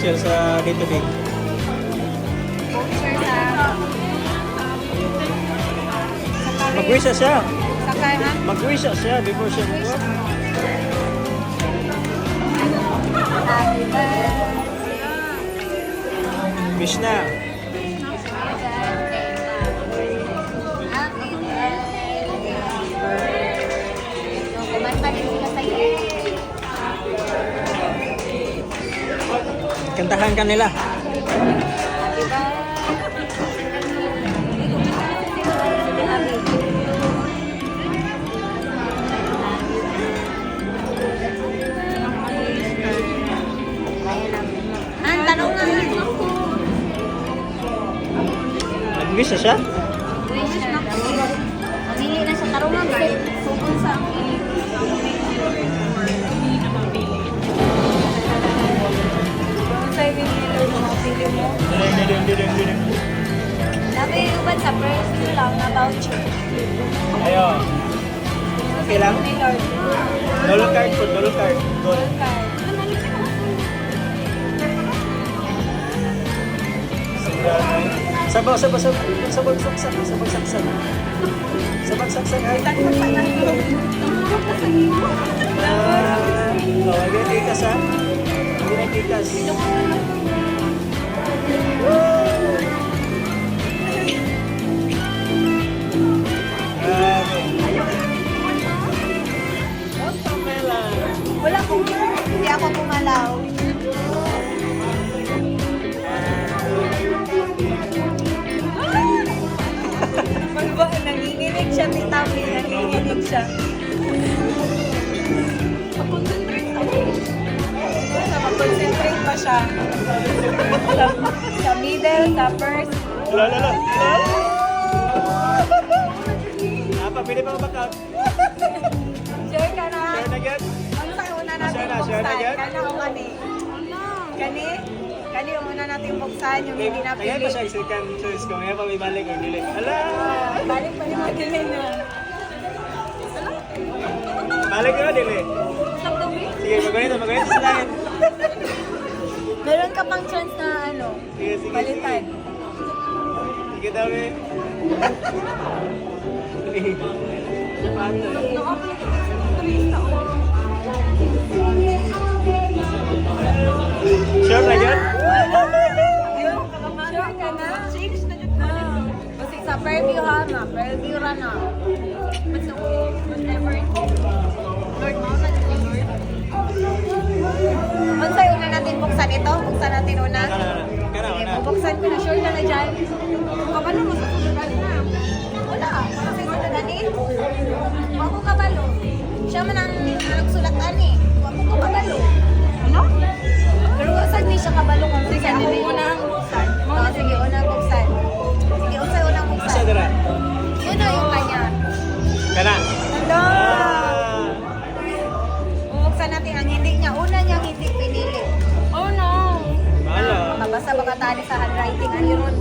share sa dito big. Share sa... Mag-wish siya. Sa kaya Mag-wish siya before siya mag-work. Happy birthday. Wish na. Happy birthday. Kumanta din sila sa iyo. Kantahan ka nila. Happy Ang tanong nga. Mag-wish siya? Wish na po. Mamili na sa tarungan ba? Sukon sa sa ibigay mo mga pili mo. Dilim. Sabi uban sa first lang na voucher. Ayo. Okay lang? May Lord. Dollar card po, dollar card. Gold. Gold card. Sabaw saksak. Ay. Lagay tikas ha. Lagay tikas. Wala kong hindi ako pumalaw. Magba, nanginginig siya, titabi, nanginginig siya. Mag-concentrate ako. Mag-concentrate pa siya. Sa middle, sa first. Lala. Apa, pili pa backup. Share ka na. Share na agad. Ano sa una natin Share na buksan? agad. Kana o kani? Kani yung una natin buksan, yung hindi Kaya napili. pa siya second choice ko. Ngayon pa may balik or dili. Ala! Balik pa yung magilin na. Balik ko na dili. Sige, magayon sa langit. Meron ka pang chance na ano, Sige. balitan. Sige daw eh. Sure na yan? Sure ka na? Kasi sa Fairview ha, na. Fairview ra na. Lord, mo na dito, Lord. Ano sa'yo una natin buksan ito? Buksan natin una? Sige, bubuksan ko na. Sure ka na dyan? Kabalo mo sa susunan na. Wala. Kasi susunan eh. Wako kabalo. Siya man ang nagsulatan eh. Wako kabalo. Ano? Pero saan di siya kabalo kung sige ako unang buksan? Oo, sige, unang buksan. Sige, usay unang buksan. Asa dira? Yun na yung kanya. Kana. Hello! Bubuksan natin ang hindi niya. Una niyang hindi pinili. Oh no! Bahala. Mabasa baka tali sa handwriting ang yun.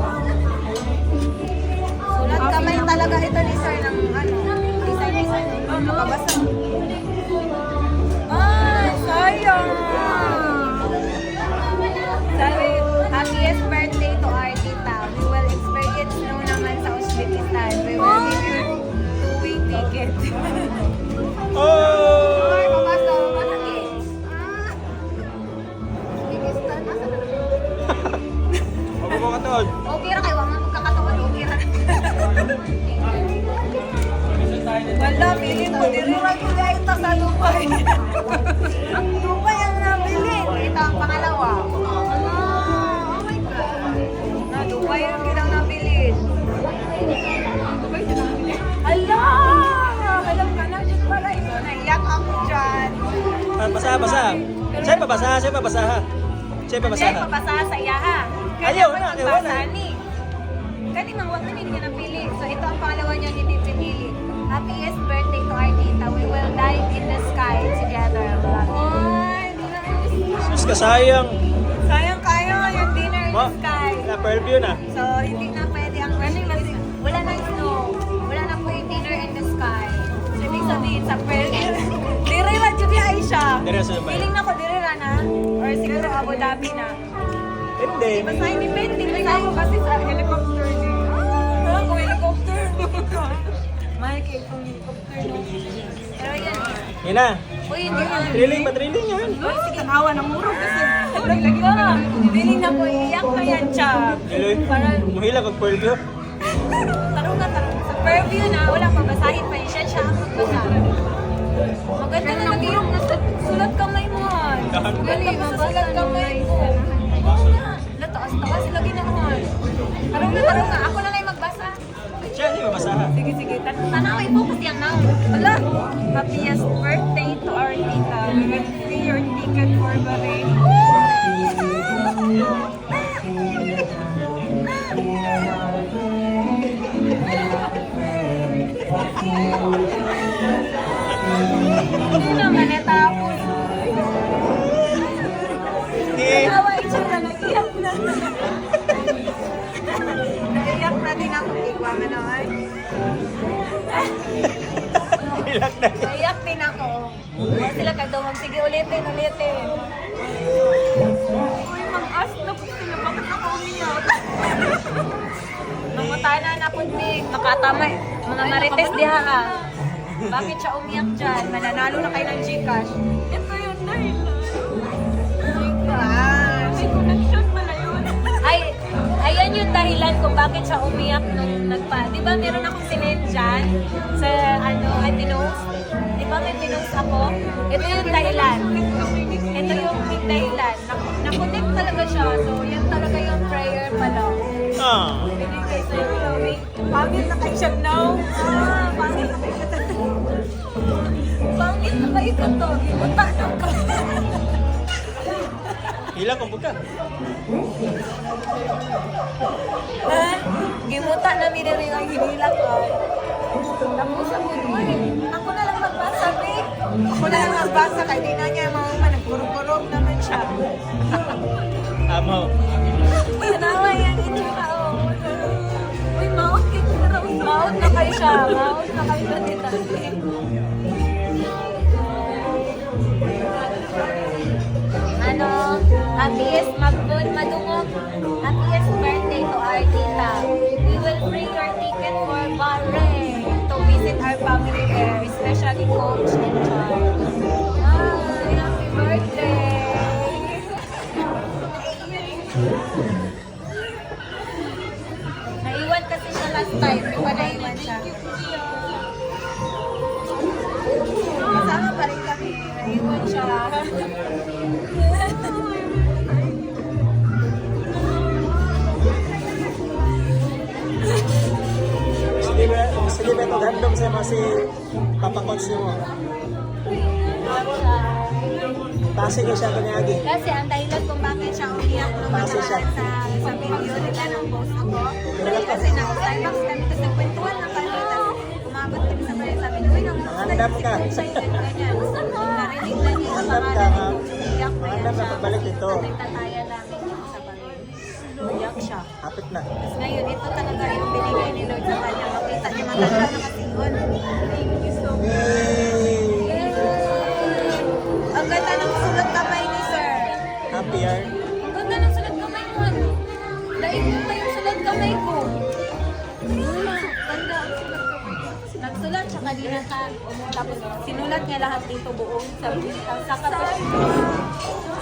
Sulat kamay talaga ito ni sir ng ano, design. Makabasa. Ay, sayang! Sabi, happiest birthday to our tita. We will experience snow naman sa Uzbekistan. We will give you two-way ticket. Oh! Ay, mabasa. Masakit. Uzbekistan, nasa na naman? Ako ko katod. Okay ra kayo, mga magkakataon, okay ra. Wala, pili mo. Dirira ko na ito sa Dubai. Dubai ang nabili. Ito ang pangalawa. Oh my God. Na Dubai ang bilang nabili. Ala! Alam ka na, dyan pala ito. Naiyak ako dyan. Basa. Sa'yo pa basa ha. Hindi, pabasa sa iya ha. Ayaw na, ayaw na. Kani mang wag man hindi napili. So ito ang pangalawa niya hindi pinili. Happiest birthday to our tita. We will dive in the sky together. Ay, Sus ka sayang. sayang kayo yung dinner in the sky. Na Fairview na. So hindi na pwede ang wala na snow. Wala na po yung dinner in the sky. So ibig sabihin sa Fairview. Dire ra jud ay siya. Dire sa Dubai. Feeling na ko dire ra na or siguro Abu Dhabi na. Depende. Basahin ni Betty. Basahin ko kasi sa helicopter niya. Ah, kung helicopter. Mike, kung helicopter no. Pero yan. Yan na. Uy, hindi ka. Thrilling pa, thrilling yan. Uy, sige, tawa ng muro kasi. Lagi ka. Feeling na ko, iyak na yan, Chab. Eloy, muhila pag pearl view. Tarong na, tarong. Sa preview na, wala pa, basahin pa yun. Siya ang magbasa. Maganda na lagi yung sulat kamay mo. Ganda mo sa sulat kamay mo. Taas-taas, lagi na mo. Tarong na. Ako na lang yung magbasa. Siya, hindi mabasahan. Sige. Tanawin mo kasi yan na. Wala. Happiest birthday to our tita. We will free your ticket for Bahrain. Ito naman natapos. Tawa itsura, nag-iyak na. Nag-iyak na din ako. Ikaw na naman. Nag-iyak din ako. Huwag sila kadumag. Sige, ulitin. Uy, mag-ask na po sila. Bakit ako umiyak? Namutana na po ni makatamay. Mga marites diha ka. Bakit siya umiyak dyan? Mananalo na kayo ng Gcash. Ito yun na yun. Oh my gosh. May connection pala yun. Ayan yung dahilan kung bakit siya umiyak nung nagpa. Di ba meron akong sinend dyan sa I pinost? Di ba may pinost ako? Ito yung dahilan. Ito yung dahilan. Nakonect talaga siya. So, yan talaga yung prayer pala. Binigay sa'yo. Pangit na kayo siya now. Pangit na kayo siya. Pangit na kayo ito to. Gimutanong ka. Hila kung buka. Gimuta na miniri ang hinila ko. Tapos ako na lang magbasa, eh. Ako na lang magbasa. Kahit di na niya mga nagkurog-kurog naman siya. Amo. Tanawa yan itsura, oh. Uy, maot kayo na raw. Maot na kayo siya. Maot na kayo sa dito. Happiest magbud madungog. Happiest birthday to our tita. We will bring your ticket for Bahrain to visit our family there, especially Coach and Charles. Happy birthday! Naiwan kasi siya last time. Di ba naiwan siya? Kasama pa rin kami. Naiwan siya. Sige ba ito gandom sa mga si Papa Coach mo? Tasi ko siya kanyagi. Kasi ang dahilan kung bakit siya umiyak nung nakaraan sa video nila ng post ako. Kasi na Starbucks kami, tapos nagkwentuhan na kami, tapos umabot kami sa bayan, sabi niya, uy, Mangandam ka. ganyan. Narinig na niya yung Mangandam ka, pangalan ha? niya, umiyak pa yan Mangandam ka, siya. pagbalik dito. Tatayan namin dito sa bayan. Umiyak siya. Hapit na. Tapos ngayon, ito talaga yung binigay ni Lord sa kanya. Makita niya, maganda na kasi yun. Thank you so much. Ang ganda ng sulat kamay ni Sir. Happy yan. Ang ganda ng sulat kamay mo. Daig mo pa yung sulat kamay ko. Ganda ang sulat kamay ko. Nagsulat siya kanina ka. Tapos sinulat niya lahat dito buong.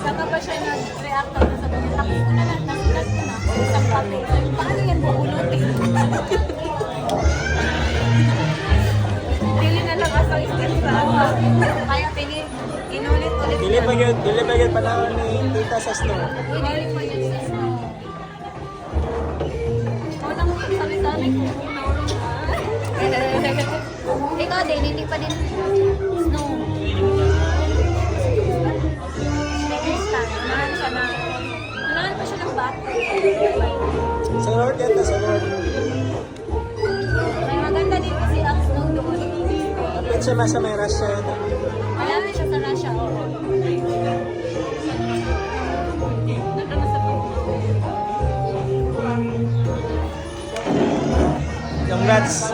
Saka pa siya nag-react na sa buong. Tapos ko na lang, nasulat ko na. Isang papel. Paano yan buunutin? Dili na lang asang step sa ako. Kaya inulit-ulit. Dili ba yun panahon ni Tita sa snow? Dili pa yun sa snow. Wala mo sabi-sabi ko. Ikaw din, hindi pa din snow. Next time, unahan pa siya ng bata. Sa Lord yan, sa Lord. May maganda din kasi ang snow doon. Hapit siya sa may Russia. Malami siya sa Russia. Nandun na sa Congrats.